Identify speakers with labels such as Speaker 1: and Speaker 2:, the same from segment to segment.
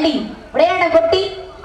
Speaker 1: பள்ளி விளையாடும் கொட்டி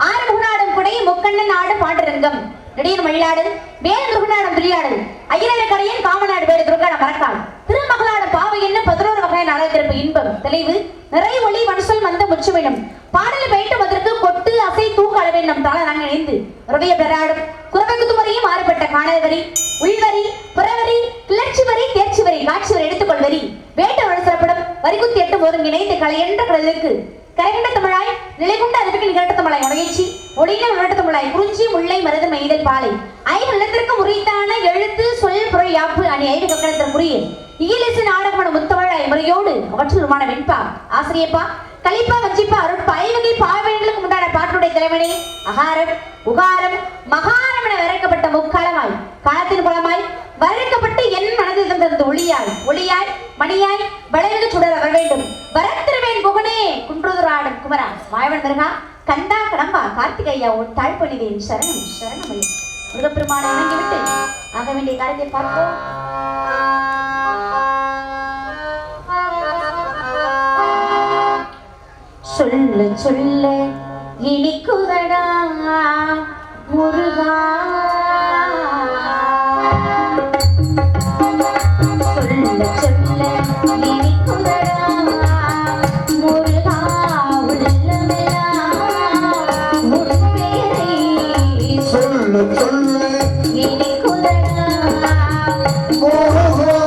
Speaker 1: ஆறு முகநாடும் குடை முக்கண்ணன் ஆடும் பாண்டுரங்கம் நடிகர் மயிலாடு வேல் முருகநாடும் துளியாடு ஐயனட கரையன் காமநாடு வேறு துர்காட மறக்காள் திருமகளாடும் பாவை என்ன 11 வகையான அழகிருப்பு இன்பம் தெளிவு நிறை ஒளி வன்சொல் மந்த முச்சுவிடும் பாடல் பெயிட்டு அதற்கு கொட்டு அசை தூக்க அளவில் நம் தாள நாங்கள் இணைந்து ருடைய பெறாடும் குறவை குத்துமறையும் மாறுபட்ட காணல் வரி உள்வரி புறவரி கிளர்ச்சி வரி தேர்ச்சி வரி காட்சி வரி எடுத்துக்கொள் வரி வேட்ட வளசப்படும் வரிகுத்தி எட்டு போதும் இணைந்து கலையென்ற கடலுக்கு கரைகண்ட தமிழாய் நிலைகுண்ட அறிவிக்கு நிகழ்த்த தமிழாய் உடையச்சி ஒடியில விளையாட்டு தமிழாய் குறிஞ்சி முல்லை மருது மெய்தல் பாலை ஐந்து நிலத்திற்கு முறைத்தான எழுத்து சொல் பொருள் யாப்பு அணி ஐந்து கக்கணத்தின் முறைய இயலிசு நாடகமான முத்தமிழாய் முறையோடு அவற்றுமான வெண்பா ஆசிரியப்பா கலிப்பா வஞ்சிப்பா அருட்பா ஐவகை பாவைகளுக்கு உண்டான பாட்டுடைய தலைவனே அகாரம் உகாரம் மகாரம் என விரைக்கப்பட்ட முக்காலமாய் காலத்தின் புலமாய் வரைக்கப்பட்டு என் மனதில் தந்தது ஒளியாய் மணியாய் வளைவு சுடர வர வேண்டும் வரத்திருவேன் புகனே குன்றுதுராடும் குமரா மாயவன் மிருகா கண்டா கடம்பா கார்த்திகையா உன் தாழ்பணிதேன் சரணம் சரணமயம் முருகப்பெருமானை வணங்கிவிட்டு ஆக வேண்டிய காரியத்தை பார்ப்போம். சொல்ல சொல்ல இனிக்குதடா முருகா சொல்ல சொல்ல இனிக்குதடா முருகா உள்ளமெல்லாம் உன் பேரை சொல்ல சொல்ல இனிக்குதடா முருகா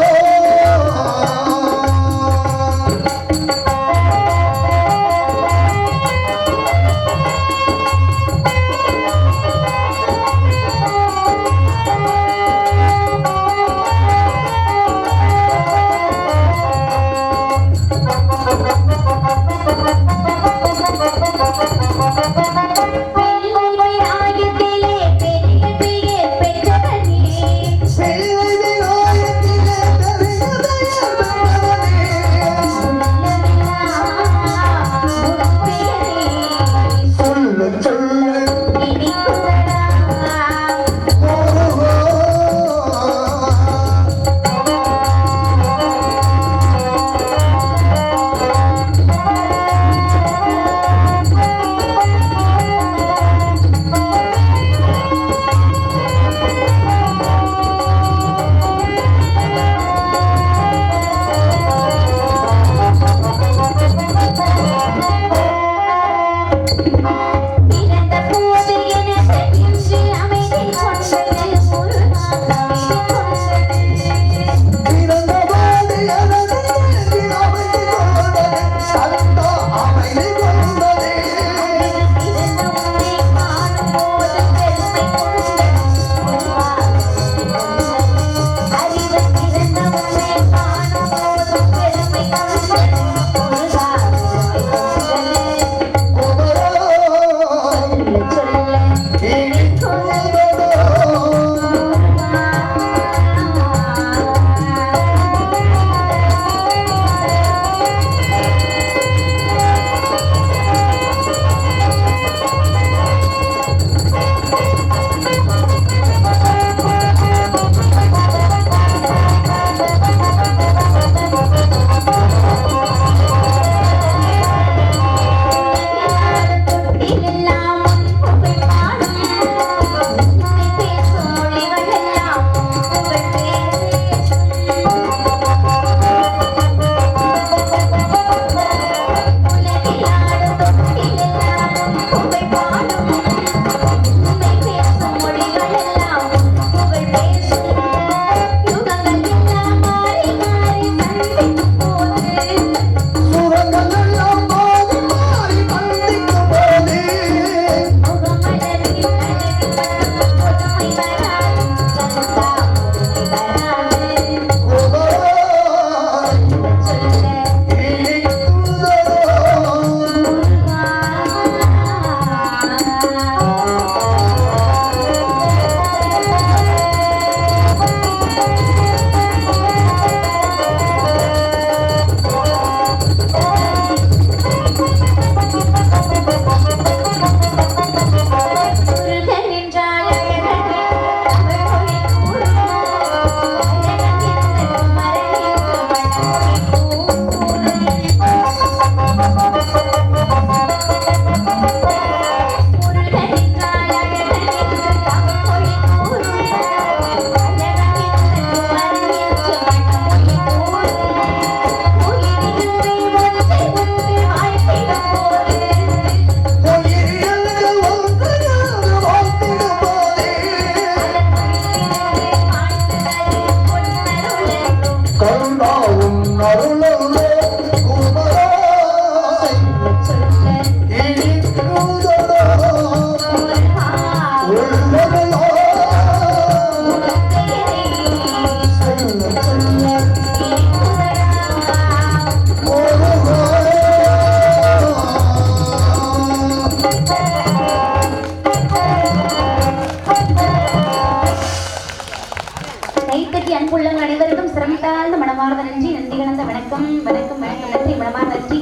Speaker 1: வணக்கம் வணக்கம் வணக்கம் நன்றி மனமார் நன்றி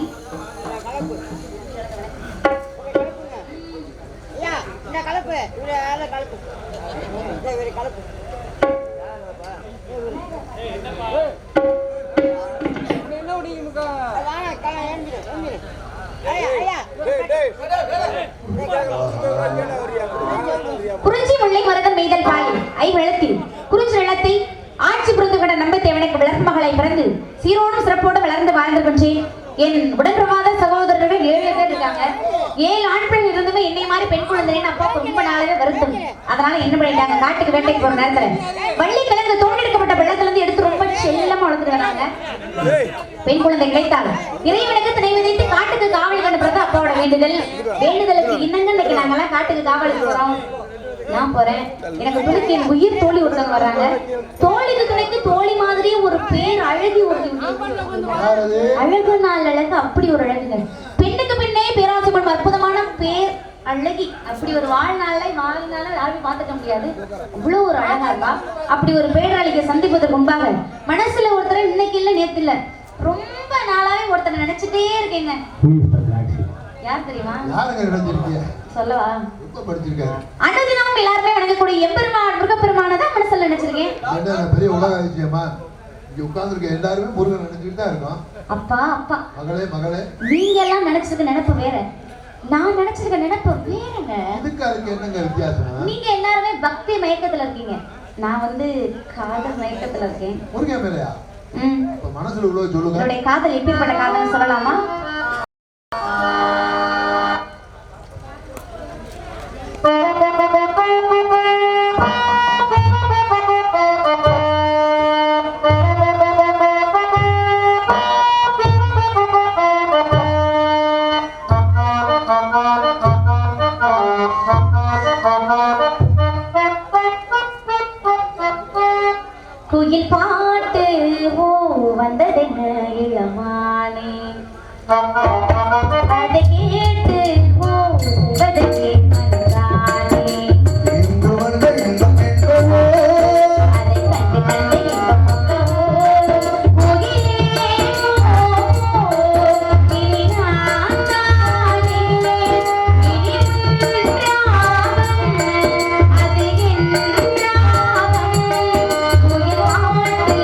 Speaker 2: கலப்பு கலப்பு கலப்பு
Speaker 1: குறிஞ்சி முல்லை மருதம் மெய்தல் பாய் ஐவெள்ளத்தில் குறிஞ்சி நிலத்தை ஆட்சி புரிந்து கொண்ட நம்பித்தேவனுக்கு வளர்ப்பு மகளை பிறந்து சீரோடும் சிறப்போடு வளர்ந்து வாழ்ந்து கொண்டேன். என் உடன்பிரவாத சகோதரர்கள் 7 பேர் இருக்காங்க. 7 ஆண் பிள்ளை இருந்துமே என்னை மாதிரி பெண் குழந்தைன்னு அப்பா ரொம்ப நாளாவே வருத்தம். அதனால என்ன பண்ணிட்டாங்க, காட்டுக்கு வேட்டைக்கு போற நேரத்துல வள்ளி கிழங்கு தோண்டெடுக்கப்பட்ட வெள்ளத்துல இருந்து எடுத்து ரொம்ப செல்லமா வளர்த்துட்டு வராங்க. பெண் குழந்தை கிடைத்தால் இறைவனுக்கு திணை விதைத்து காட்டுக்கு காவலுக்கு அனுப்புறது அப்பாவோட வேண்டுதல். வேண்டுதலுக்கு இன்னங்க இன்னைக்கு நாங்கெல்லாம் காட்டுக்கு காவலுக்கு போறோம். நான் போறேன். எனக்கு துணைக்கு என் உயிர் தோழி ஒருத்தவங்க வர்றாங்க. தோழிக்கு துணைக்கு தோழி மாதிரியே ஒரு பேர் அழகி ஒரு அழகு நாள் அழகு அப்படி ஒரு அழகுங்க. பெண்ணுக்கு பெண்ணே பேராசைப்படும் அற்புதமான பேர் அழகி. அப்படி ஒரு வாழ்நாள யாரும் பார்த்துக்க முடியாது. அவ்வளவு ஒரு அழகா இருக்கா. அப்படி ஒரு பேரழகிய சந்திப்பதற்கு முன்பாக மனசுல ஒருத்தர் இன்னைக்கு இல்ல நேத்து இல்ல ரொம்ப நாளாவே ஒருத்தரை நினைச்சிட்டே இருக்கேங்க. யார் தெரியுமா? சொல்லவா? அனுதினமும் எல்லாருமே வணங்கக்கூடிய எம்பெருமான் முருகப்பெருமானை தான் மனசுல நினைச்சிருக்கேன்.
Speaker 3: பெரிய உலக அதிசயமா இங்க உட்கார்ந்திருக்க எல்லாருமே முருகன் நினைச்சிட்டு தான் இருக்கோம்.
Speaker 1: அப்பா அப்பா
Speaker 3: மகளே மகளே,
Speaker 1: நீங்க எல்லாம் நினைச்சிருக்க நினைப்பு வேற, நான் நினைச்சிருக்க நினைப்பு வேறங்க.
Speaker 3: இதுக்கு அதுக்கு என்னங்க வித்தியாசம்?
Speaker 1: நீங்க எல்லாருமே பக்தி மயக்கத்துல இருக்கீங்க, நான் வந்து காதல் மயக்கத்துல இருக்கேன்.
Speaker 3: முருகன் மேலையா? இப்ப மனசுல உள்ள சொல்லுங்க.
Speaker 1: என்னுடைய காதல் எப்படிப்பட்ட காதல் சொல்லலாமா? குயில் பாட்டு ஓ வந்ததென்ன இளமானே, அதை கேட்டு ஓ வந்ததே மனதானே, அதை கண்டு கண்டு குயிலே இனி நான் தானே, இனி உன்றாவன் அது என் ராகம். குயில் பாட்டு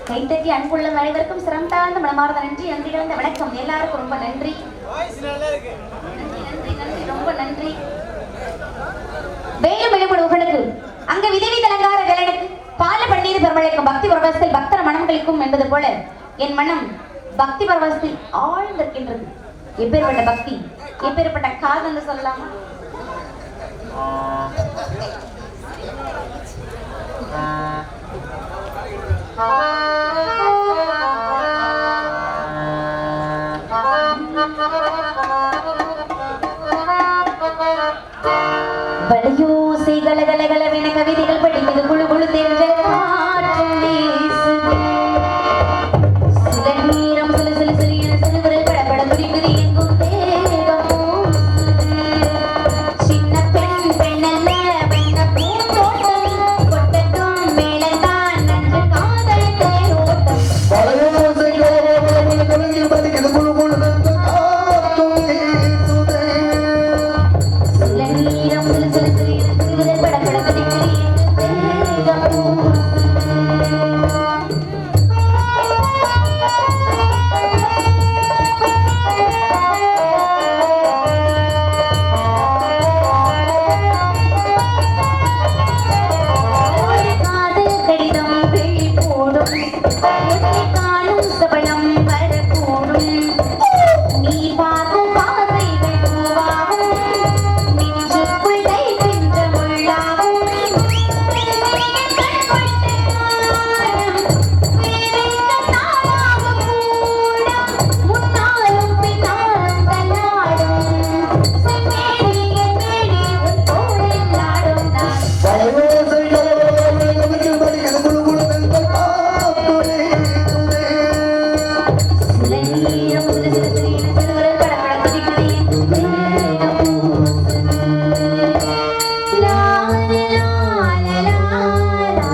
Speaker 1: கைத்தட்டி அன்புள்ள அனைவருக்கும் சிரம் தாழ்ந்த மனமார்ந்த நன்றி. நன்றி கலந்த வணக்கம். எல்லாருக்கும் ரொம்ப நன்றி. நன்றி ரொம்ப நன்றி. வேலும் எழுபடுவர்களுக்கு அங்க விதவி தலங்கார வேலனுக்கு பால பன்னீர் பெருமழைக்கும் பக்தி பரவசத்தில் பக்தர மனம் கழிக்கும் என்பது போல என் மனம் பக்தி பரவசத்தில் ஆழ்ந்திருக்கின்றது. எப்பேற்பட்ட பக்தி, எப்பேற்பட்ட காதல் சொல்லலாமா? வளையோசை கலகலகலவென கவிதைகள் படிப்பது குழு குழு தெரிஞ்ச காற்றும் வீசுது. சில நேரம் சில சில சிறு என சிறுவிரல் படபட துடிக்குது எங்கும் தேகம் பூசுது. சின்ன பெண் பெண்ணல்ல வெண்ண பூந்தோட்டம் கொட்டட்டும் மேலதான் நன்று காதல் தேரோட்டம்.
Speaker 3: வளையோசை கலகலகலவென படிக்குது குழு குழு தெரிஞ்ச காற்றும் வீசுது.
Speaker 1: சில நேரம் சில சில சிறு என சிறுவிரல் படபட துடிக்குது எங்கும் தேகம் பூசுது. காதல் கடிதம் விழி போடும் உன்னை காணும் சபலம் வரக்கூடும். நீ பார்க்கும் பாதைகள் பூவாகும் நெஞ்சுக்குள் தைக்கின்ற முள்ளாகும். வேலையின் கண்கொண்ட காலம் வேலையின் நாளாக கூடும். முன்னாலும் பின்னாலும் தள்ளாடும் செம்மேனியை தேடி உன் தோளில் நாடும் நான்.
Speaker 3: வளையோசை கலகலகலவென படிக்குது குழு குழு தெரிஞ்ச காற்றும் வீசுது.
Speaker 1: சில நேரம் சில சில சிறு என சிறுவிரல் படபட துடிக்குது எங்கும் தேகம் பூசுது. லா லா லா லா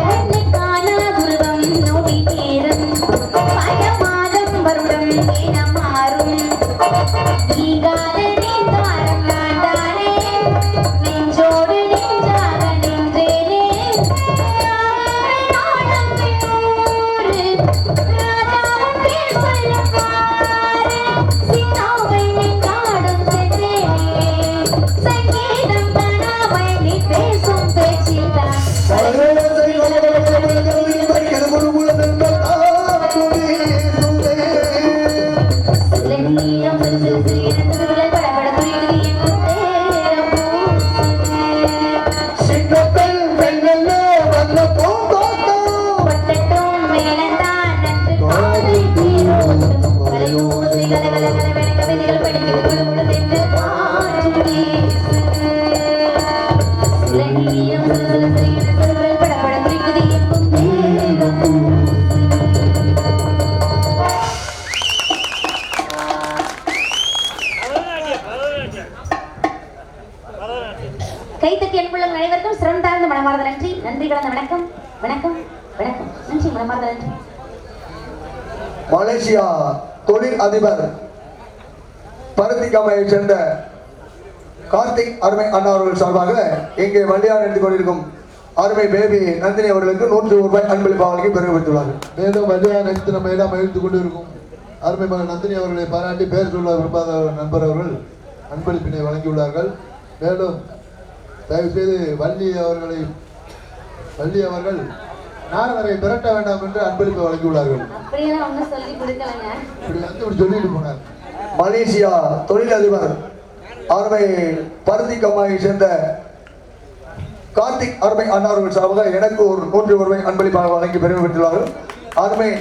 Speaker 1: உன்னை காணாதுருவம் நொடி நேரம் பல மாதம் வருடம் என மாறும். நீங்காத நீந்தாரம் நான் தானே நெஞ்சோடு நெஞ்சாக நின்றேனே. நாடம் நூறு ராஜாவும் பேர் சொல்ல பாரு. சீதாவை நீ காடும் சென்றேனே. சங்கீதம் காணாமல் நீ பேசும் பேச்சில்தான்.
Speaker 3: வளையோசை கலகலகலவென படிக்குது குழு குழு தெரிஞ்ச காற்றும் வீசுது.
Speaker 1: சில நேரம் சில சில சிறு என சிறுவிரல் படபட துடிக்குது எங்கும் தேகம் பூசுது.
Speaker 3: சின்ன பெண் பெண்ணல்ல வண்ண பூந்தோட்டம்
Speaker 1: கொட்டட்டும் மேலந்தான் நன்று காதல் தேரோட்டம். வளையோசை கலகலகலவென கவிதைகள் படிக்குது குழு குழு தெரிஞ்ச காற்றும் வீசுது. சில நேரம் சில சில சிறு என சிறுவிரல் படபட துடிக்குது எங்கும் தேகம் பூசுது. கைத்தட்டி அன்புள்ள அனைவருக்கும் சிரம் தாழ்ந்த மனமார்ந்த நன்றி. நன்றி கலந்த வணக்கம். வணக்கம் வணக்கம். நன்றி மனமார்ந்த நன்றி.
Speaker 3: மலேசியா தொழில் அதிபர் பருத்திக்காமையைச் சேர்ந்த கார்த்திக் அருமை அண்ணா அவர்கள் சார்பாக இங்கே வண்டியார் நடத்தி கொண்டிருக்கும் அருமை பேபி நந்தினி அவர்களுக்கு 100 ரூபாய் அன்பளிப்பாக வழங்கி பெருமை பெற்றுள்ளார்கள்.
Speaker 4: மேலும் வண்டியார் நடித்து நம்ம எல்லாம் மகிழ்ந்து கொண்டு இருக்கும் அருமை மகன் நந்தினி அவர்களை பாராட்டி பேர் சொல்ல விரும்பாத நண்பர் அவர்கள் அன்பளிப்பினை வழங்கியுள்ளார்கள். மேலும் தயவு செய்து வள்ளி அவர்கள் நாரதரை விரட்ட வேண்டாம் என்று அன்பளிப்பை வழங்கியுள்ளார்கள்.
Speaker 1: அப்படியெல்லாம் ஒன்றும் சொல்லி கொடுக்கலங்க.
Speaker 4: இப்படி சொல்லிட்டு போனார்.
Speaker 3: மலேசியா தொழில் அதிபர் அருமை பருத்திக்கம்மாயை சேர்ந்த கார்த்திக் அருமை அண்ணா அவர்கள் சார்பாக எனக்கு ஒரு 100 ரூபாய் அன்பளிப்பாக வழங்கி பெருமை பெற்றுள்ளார்கள். அருமை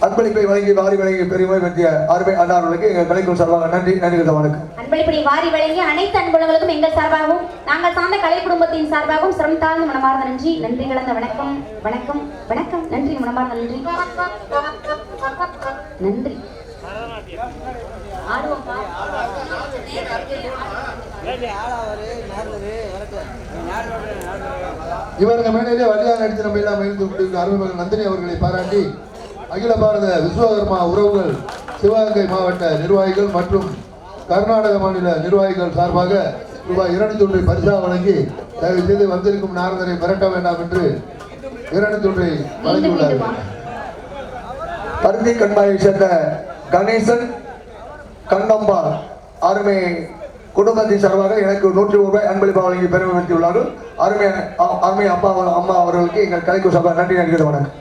Speaker 3: அன்பளிப்பை வழங்கி வாரி வழங்கி பெருமை பெற்றிய அருமை அண்ணா அவர்களுக்கு எங்கள் கலைக்குழு சார்பாக நன்றி வணக்கம்.
Speaker 1: அன்பளிப்பை வாரி வழங்கிய அனைத்து அன்புள்ளவர்களுக்கும் எங்கள் சார்பாகவும் நாங்கள் சார்ந்த கலை குடும்பத்தின் சார்பாகவும் சிரம் தாழ்ந்த மனமார்ந்த நன்றி. நன்றி கலந்த வணக்கம். வணக்கம் வணக்கம். நன்றி மனமார்ந்த நன்றி. நன்றி. ஆடுவோம்ப்பா.
Speaker 4: இவர்கள் மேடையிலே வழியாக நடித்து நம்ம எல்லாம் மகிழ்ந்து கொண்டிருக்கிற அருமைமகள் நந்தினி அவர்களை பாராட்டி அகில பாரத விஸ்வகர்மா உறவுகள் சிவகங்கை மாவட்ட நிர்வாகிகள் மற்றும் கர்நாடக மாநில நிர்வாகிகள் சார்பாக ரூபாய் 200 பரிசாக வழங்கி தயவு செய்து வந்திருக்கும் நாரதரை மிரட்ட வேண்டாம் என்று 200 வழங்கியுள்ளார்கள்.
Speaker 3: பருத்தி கண்மாயை சேர்ந்த கணேசன் கண்ணம்பா அருமை குடும்பத்தின் சார்பாக எனக்கு 100 ரூபாய் அன்பளிப்பாக வழங்கி பெருமை பெற்றுள்ளார்கள். அருமை அம்மா அவர்களுக்கு எங்கள் கலைக்கு சார்பாக நன்றி நடிக்கிறது. வணக்கம்.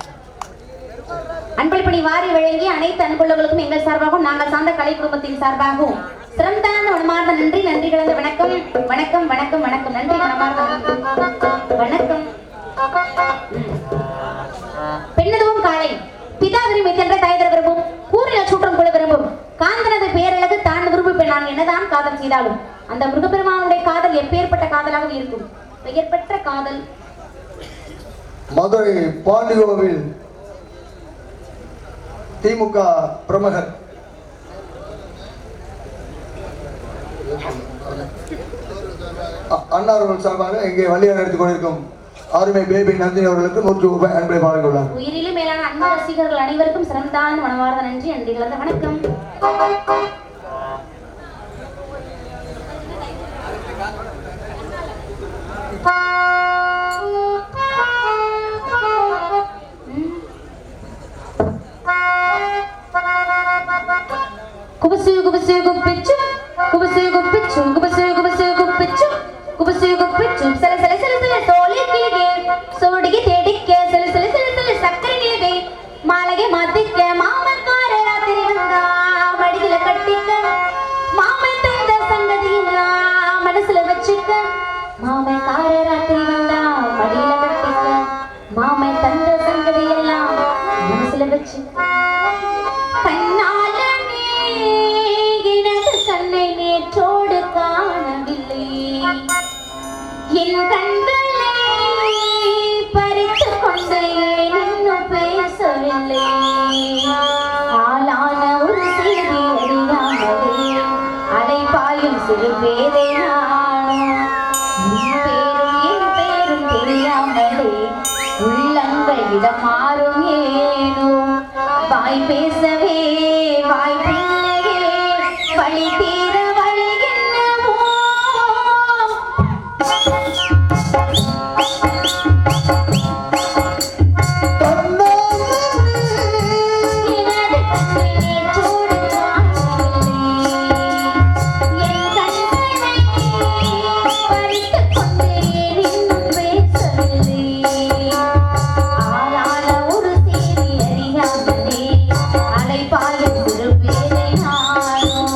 Speaker 1: அன்பளிப்பணி வாரி வழங்கி அனைத்து அன்புள்ளவர்களுக்கும் எங்கள் சார்பாகவும் நாங்கள் சார்ந்த கலை குடும்பத்தின் சார்பாகவும் சிறந்தான மனமார்ந்த நன்றி நன்றி கலந்த வணக்கம் வணக்கம் வணக்கம் வணக்கம் நன்றி மனமார்ந்த வணக்கம். பெண்ணதுவும் காலை பிதாவிரி மித்தென்ற தாயதர் விரும்பும் கூறில் சூற்றம் கொள்ள விரும்பும் காந்தனது பேரழகு தான் விரும்பி நான் என்னதான் காதல் செய்தாலும் அந்த முருகப்பெருமானுடைய காதல் எப்பேற்பட்ட காதலாக இருக்கும். பெயர் பெற்ற காதல்.
Speaker 3: மதுரை பாண்டியோவில் திமுக பிரமுகர் அன்னார்கள் சார்பாக இங்கே வழியாக எடுத்துக் கொண்டிருக்கும் அருமை பேபி நந்தினி அவர்களுக்கு 100 ரூபாய் அன்பளை வழங்கியுள்ளார்.
Speaker 1: உயிரிலும் மேலான அன்பு ரசிகர்கள் அனைவருக்கும் சிறந்தான மனமார்ந்த நன்றி நன்றி கலந்த வணக்கம். குபசு குபசு குப்பிச்சு குபசு குப்பிச்சு குபசு குபசு குப்பிச்சு குபசு குப்பிச்சு சல சல சல சல சோலை கிளிகே சோடிಗೆ தேடிக்க சல சல சல சல சக்கரை நிலவே மாலகை மாத்திக்க மாமக்கார ராத்திரி வந்தா மடியில கட்டிக்க மாமன் தந்த சங்கதியெல்லாம் மனசுல வச்சுக்க மாமக்கார ராத்திரி வந்தா மடியில கட்டிக்க மாமன் தந்த சங்கதியெல்லாம் மனசுல வச்சுக்க கண்ணை நேற்றோடு காணவில்லை என் கண்களை பறித்துக் கொண்டு இன்னும் பேசவில்லை ஆளான ஒரு செய்தி அறியாமலே அலைபாயும் சிறு பேரை பேரும் என் பேரும் தெரியாமலே உள்ளங்கள் இடம் மாறும் ஏனோ வாய் பேசவே வாய் வழி தீர வழி என்னவோ அலைபாயும் சிறு பேரை நானும்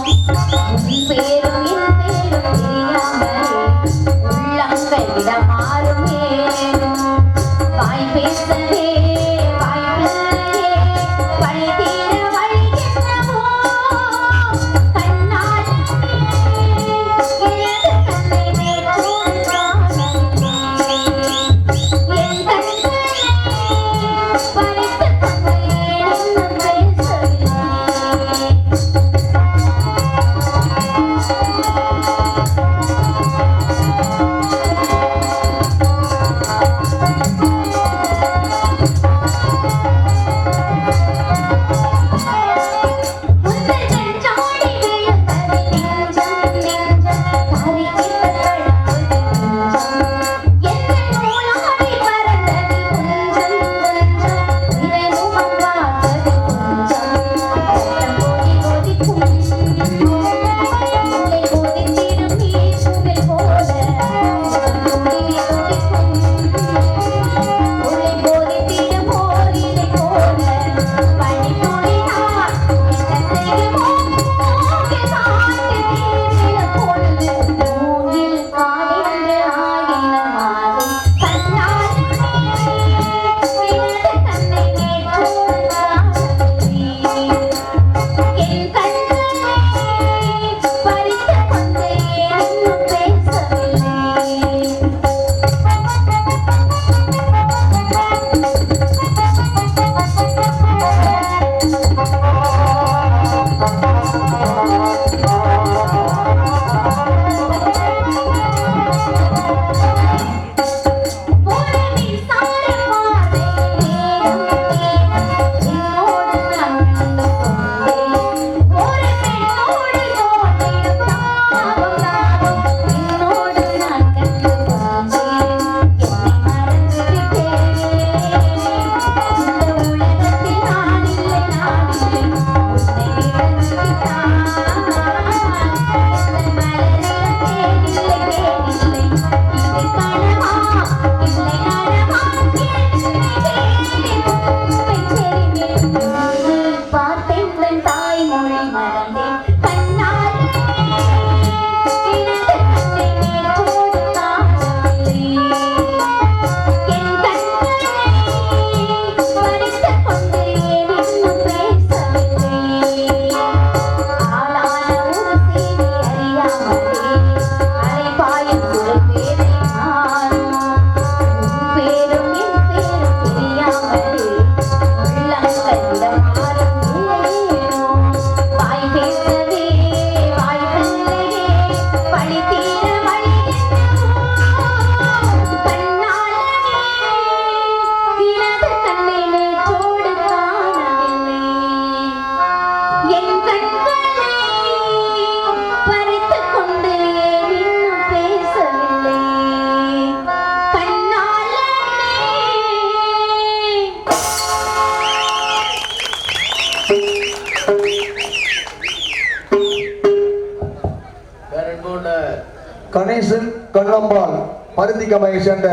Speaker 3: கணேசன் கண்ணம்பாள் பருத்திக்கமையை சேர்ந்த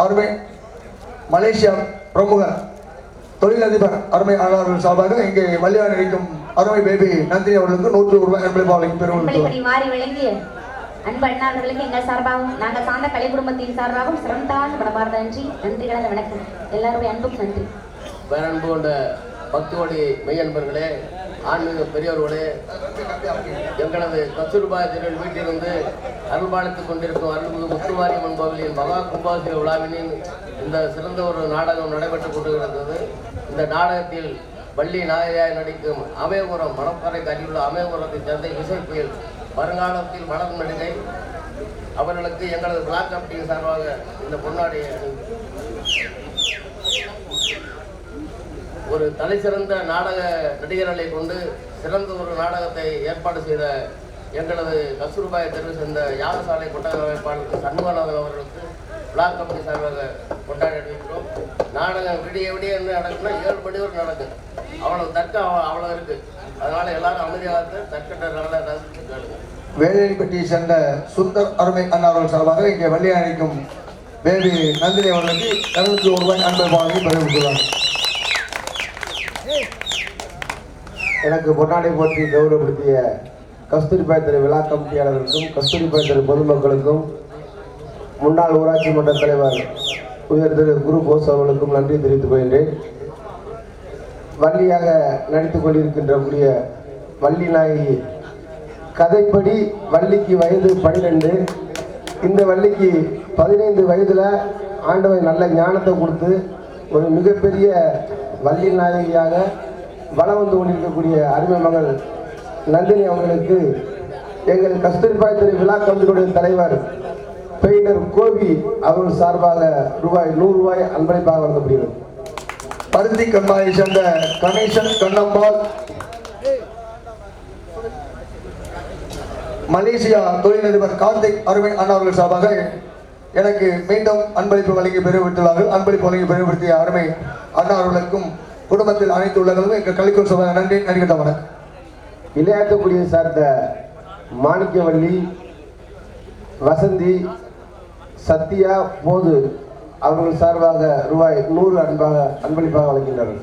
Speaker 3: அருமை மலேசியா பிரமுகர் தொழிலதிபர் அருமை ஆனவர்கள் சார்பாக இங்கே வள்ளியார் இருக்கும் அருமை பேபி நந்தினி அவர்களுக்கு 100 ரூபாய் அன்பளிப்பாளையும் பெறுவது
Speaker 1: மாறி விளங்கிய அன்பு அண்ணாவர்களுக்கு எங்கள் சார்பாகவும் நாங்கள் சார்ந்த கலை குடும்பத்தின் சார்பாகவும் சிறந்தான படமார்ந்த நன்றி கலந்த வணக்கம். எல்லாருடைய அன்பும் நன்றி.
Speaker 5: பேரன்பு கொண்ட பக்தியோடி மெய்யன்பர்களே, ஆன்மீக பெரியவர்களே, எங்களது கஸ்தூர்பா திருவிழா வீட்டிலிருந்து அருள்பாலித்துக் கொண்டிருக்கும் அருள்மிகு முத்துமாரியம்மன் கோவிலின் மகா கும்பாபிஷேக விழாவினின் இந்த சிறந்த ஒரு நாடகம் நடைபெற்றுக் கொண்டிருக்கிறது. இந்த நாடகத்தில் வள்ளி நாயகியாய் நடிக்கும் அமயபுரம் மணப்பாறைக்கு அருகிலுள்ள அமயபுரத்தை சேர்ந்த இசைப்புயல் வருங்காலத்தில் வளரும் நடிகை அவர்களுக்கு எங்களது பிளாக் கமிட்டியின் சார்பாக இந்த பொன்னாடியை ஒரு தலை சிறந்த நாடக நடிகர்களை கொண்டு சிறந்த ஒரு நாடகத்தை ஏற்பாடு செய்த எங்களது கஸ்தூர்பாயை தெரிவு செய்த யாகசாலை கொட்டக அமைப்பாளர் சண்முகநாதன் அவர்களுக்கு பிளாக் கமிட்டி சார்பாக கொண்டாடி அணிவிக்கிறோம். நாடகம் விடிய என்ன நடக்குன்னா 7 மணி வரை நடக்கும். அவ்வளவு தர்க்கம் அவ்வளோ இருக்கு. அதனால எல்லாரும் அமைதியாக தற்கட்ட நல்ல ரசித்து கேளுங்க.
Speaker 3: வேலைப்பட்டியை சேர்ந்த சுந்தர் அருமை அண்ணாவர்கள் சார்பாக இங்கே வள்ளியார் இருக்கும் பேபி நந்தினி அவர்களுக்கு 201 ரூபாய் அன்பளிப்பாளையும் பெறுவித்துள்ளார்.
Speaker 6: எனக்கு பொன்னாடை போற்றி கௌரவப்படுத்திய கஸ்தூரிபாய் தெரு விழா கமிட்டியாளர்களுக்கும் கஸ்தூரிபாய் தெரு பொதுமக்களுக்கும் முன்னாள் ஊராட்சி மன்ற தலைவர் உயர் திரு குரு போஸ் அவர்களுக்கும் நன்றி தெரிவித்துக் கொள்கின்றேன். வள்ளியாக நடித்துக் கொண்டிருக்கின்ற கூடிய வள்ளி நாயகி கதைப்படி வள்ளிக்கு வயது 12. இந்த வள்ளிக்கு 15 வயதில் ஆண்டவன் நல்ல ஞானத்தை கொடுத்து ஒரு மிகப்பெரிய வள்ளி நாயகியாக வளம் வந்து கொண்டிருக்கக்கூடிய அருமை மகள் நந்தினி அவர்களுக்கு எங்கள் கஸ்தூரிபாய் தெரு விழா கமிட்டியுடைய தலைவர் பெயிண்டர் கோபி அவர்கள் சார்பாக ரூபாய் 100 ரூபாய் அன்பளிப்பாக வழங்கப்படுகிறது.
Speaker 3: பருத்தி கண்மாயை சேர்ந்த கணேசன் கண்ணம்பாள் மலேசியா தொழிலதிபர் கார்த்திக் அருமை அண்ணாவர்கள் சார்பாக எனக்கு மீண்டும் அன்பளிப்பு வழங்கி பெருவிட்டுள்ளார்கள். அன்பளிப்பு வழங்கி பெருவிடுத்திய அருமை அண்ணாவர்களுக்கும் குடும்பத்தில் அனைத்து உள்ளவர்களும் எங்கள் கலிக்கூர் சபை நன்றி நடிக்கின்றன.
Speaker 6: விளையாட்டு குடியை சார்ந்த மாணிக்கவள்ளி, வசந்தி, சத்யா, போது அவர்கள் சார்பாக ரூபாய் 100 அன்பளிப்பாக வழங்கினார்கள்.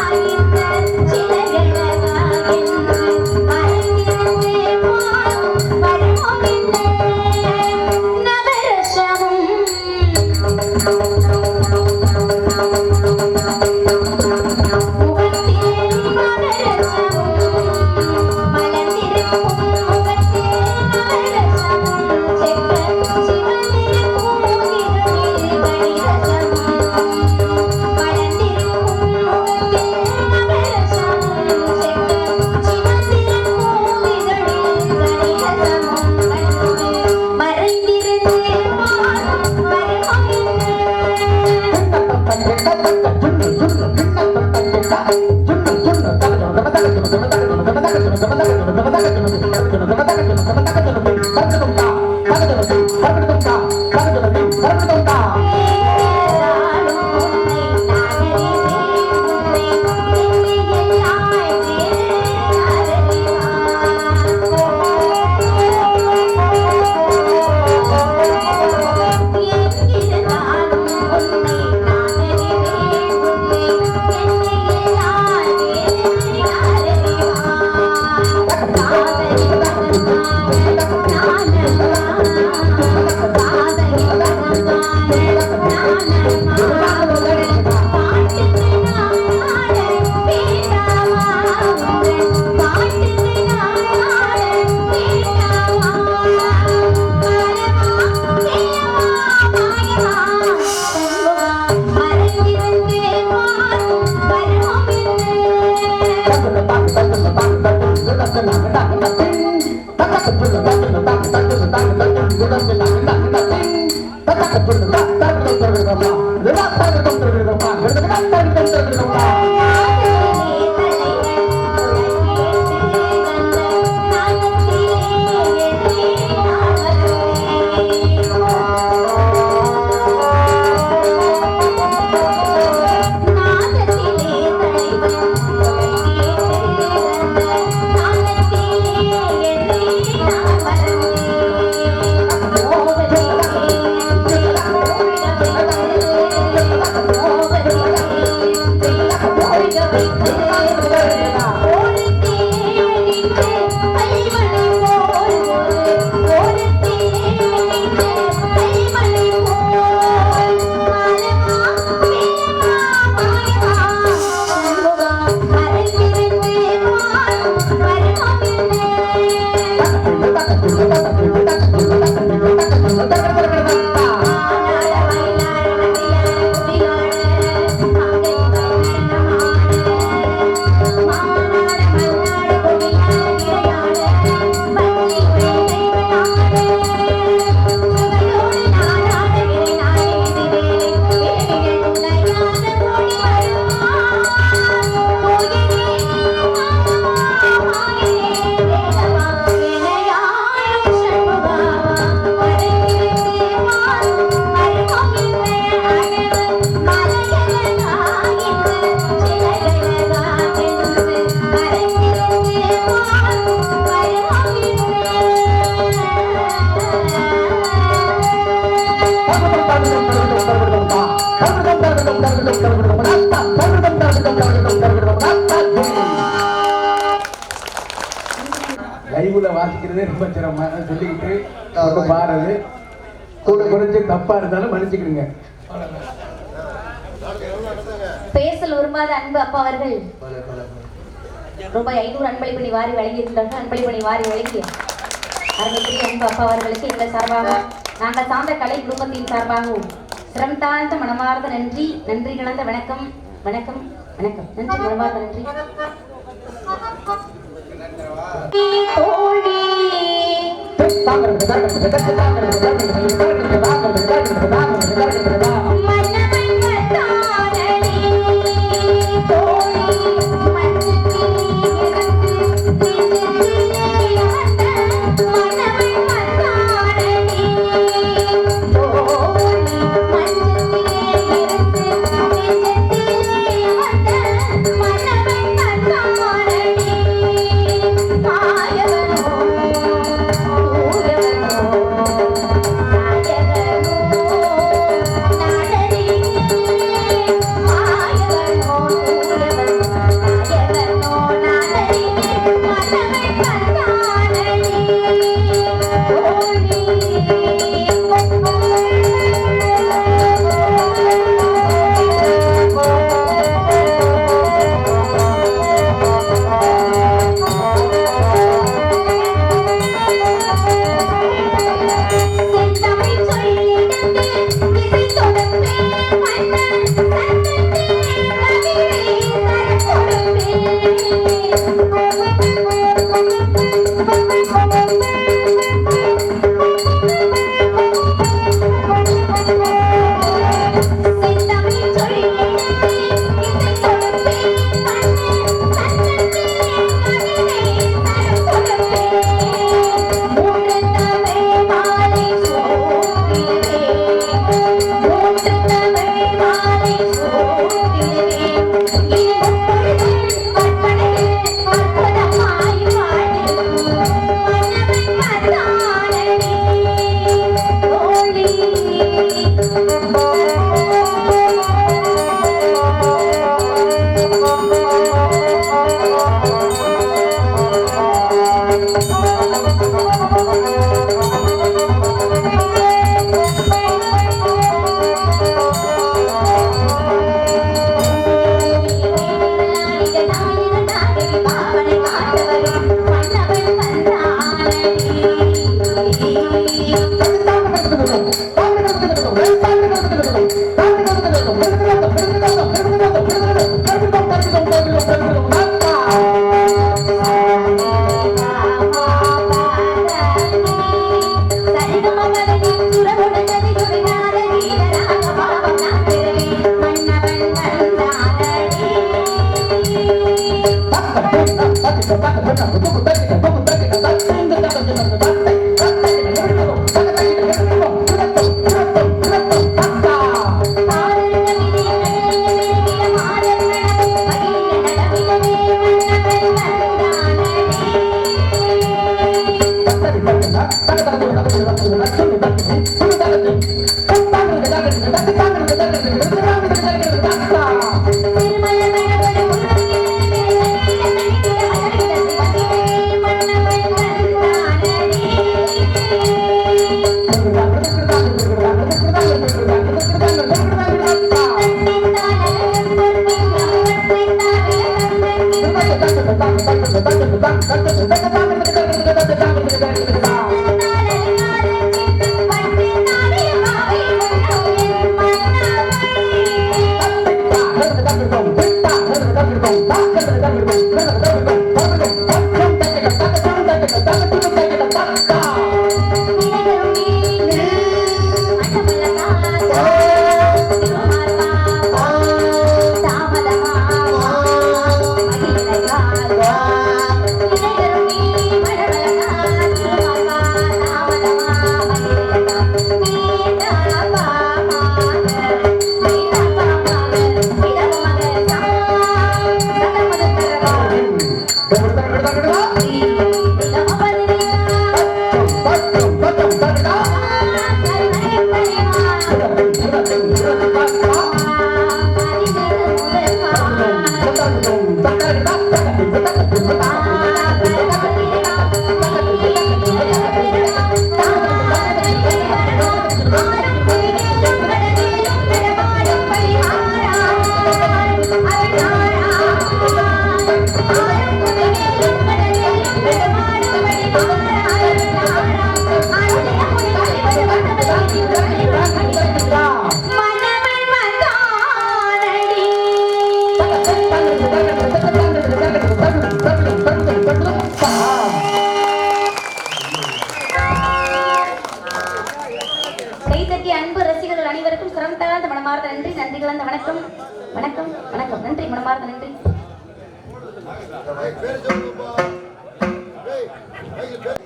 Speaker 1: Bye.
Speaker 7: லைவ்ல வாசிக்கிறதே ரொம்ப சிரமம் சொல்லிக்கிட்டு பாடுறது கூட குறைஞ்சு தப்பா இருந்தாலும் மன்னிச்சுக்கிடுங்க.
Speaker 1: பேசல் உருமாத அன்பு அப்பா அவர்கள் ரூபாய் 500 அன்பளிப்பணி வாரி வழங்கியிருக்கிறார்கள். அன்பளிப்பணி வாரி வழங்கிய அருமைக்குரிய அன்பு அப்பா அவர்களுக்கு எங்கள் சார்பாக நாங்கள் சார்ந்த கலை குடும்பத்தின் சார்பாகவும் சிரம் தாழ்ந்த மனமார்ந்த நன்றி, நன்றி கலந்த வணக்கம் வணக்கம் வணக்கம். நன்றி, மனமார்ந்த நன்றி. தோழி மாயவனோ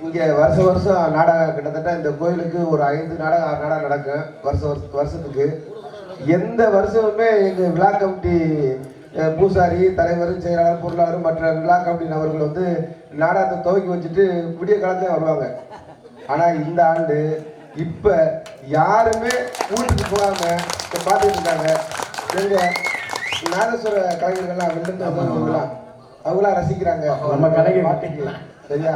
Speaker 6: இங்கே வருஷம் நாடகம் கிட்டத்தட்ட இந்த கோயிலுக்கு ஒரு 5 நாடகம் 6 நாடகம் நடக்கும் வருஷத்துக்கு. எந்த வருஷமுமே எங்கள் விழா கமிட்டி பூசாரி, தலைவர், செயலாளர், பொருளாளர், மற்ற விழா கமிட்டி நபர்கள் வந்து நாடகத்தை துவக்கி வச்சுட்டு விடிய காலத்துல வருவாங்க. ஆனால் இந்த ஆண்டு இப்போ யாருமே ஊருக்கு போகாம பார்த்துட்டு இருக்காங்க. எங்கள் நாதஸ்வர கலைஞர்கள்லாம் வெளில அவங்களாம் ரசிக்கிறாங்க நம்ம கலைஞர் பாட்டுக்கு. சரியா?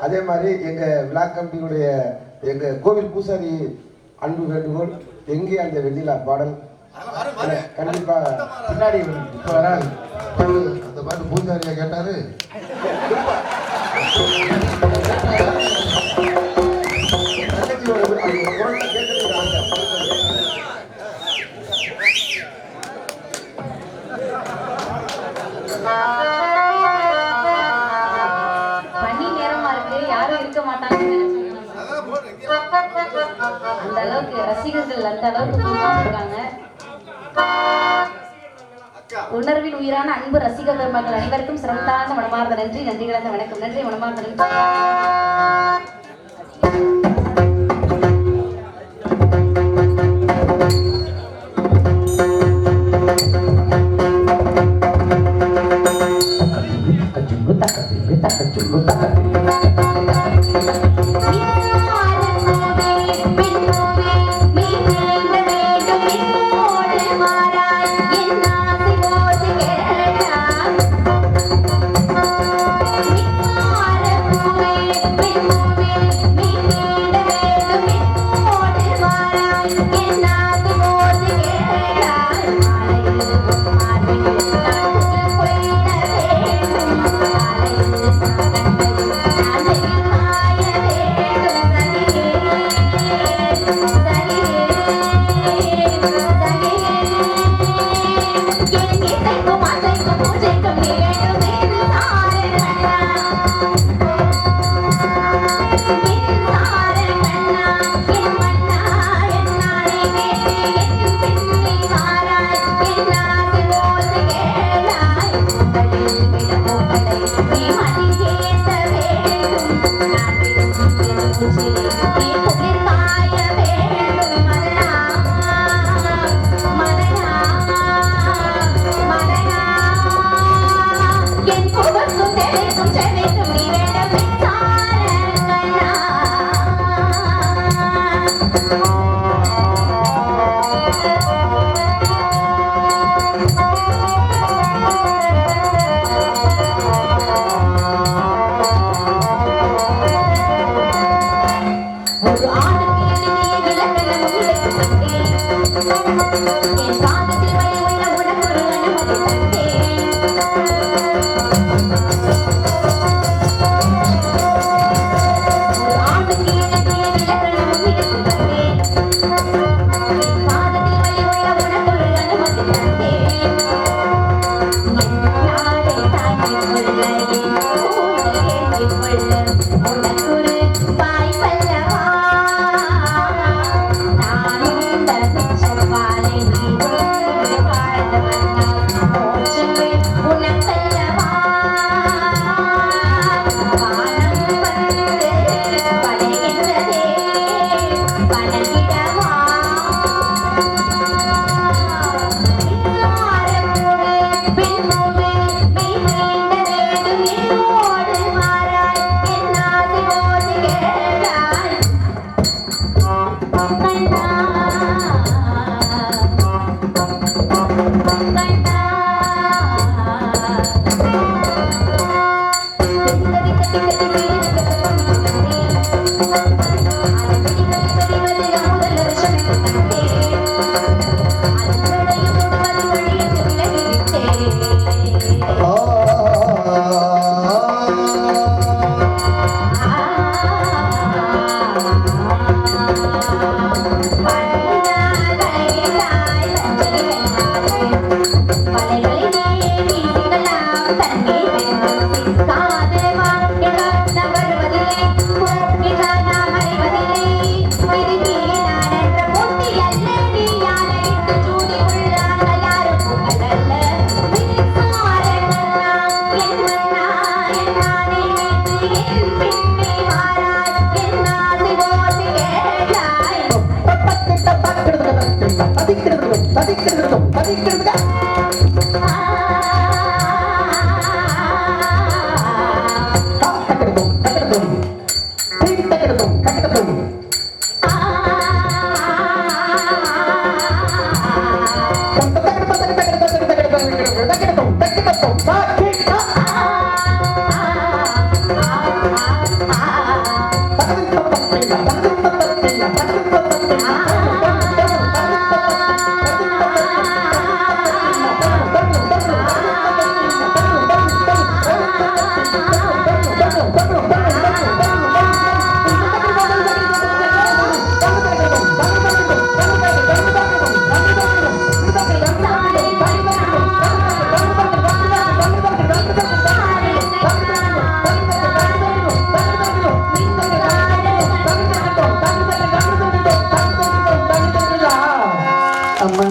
Speaker 6: அதே மாதிரி எங்கள் விழா கமிட்டியுடைய எங்கள் கோவில் பூசாரி அன்பு வேண்டுகோள், எங்கே அந்த வெண்ணிலா பாடல் கண்டிப்பா பின்னாடி
Speaker 4: அந்த பாட்டு பூசாரியா கேட்டாரு.
Speaker 1: பனி நேரமா இருக்கு, யாரும் இருக்க மாட்டாங்க. அந்த அளவுக்கு ரசிகர்கள் அந்த அளவுக்கு இருக்காங்க. உணர்வின் உயிரான அன்பு ரசிகர் பெருமக்கள் அனைவருக்கும் சிறந்தான மனமார்ந்த நன்றி, நன்றி கலந்த வணக்கம். நன்றி, மனமார்ந்த நன்றி.
Speaker 8: Me
Speaker 1: என் பாதத்தில் வழி உள்ள உனக்கொரு அனுமதி தந்தேன். ஒரு ஆணுக்கு இணங்கிய இலக்கணமும் எடுத்து வந்தேன். என் பாதத்தில் வழி உள்ள உனக்கொரு அனுமதி தந்தேன். நாளை தாங்கிக் கொள்ள என் கூந்தல் ஏந்திக் கொள்ள உனக்கொரு வாய்ப்பல்லவா. நான் உண்ட பிச்சைப்பாலை நீ உண்டு வாழ்ந்து வந்தால் மோட்சமே உனக்கல்லவா. வானம் வந்து படைகின்றதே வணங்கிடவா.
Speaker 6: அம்மா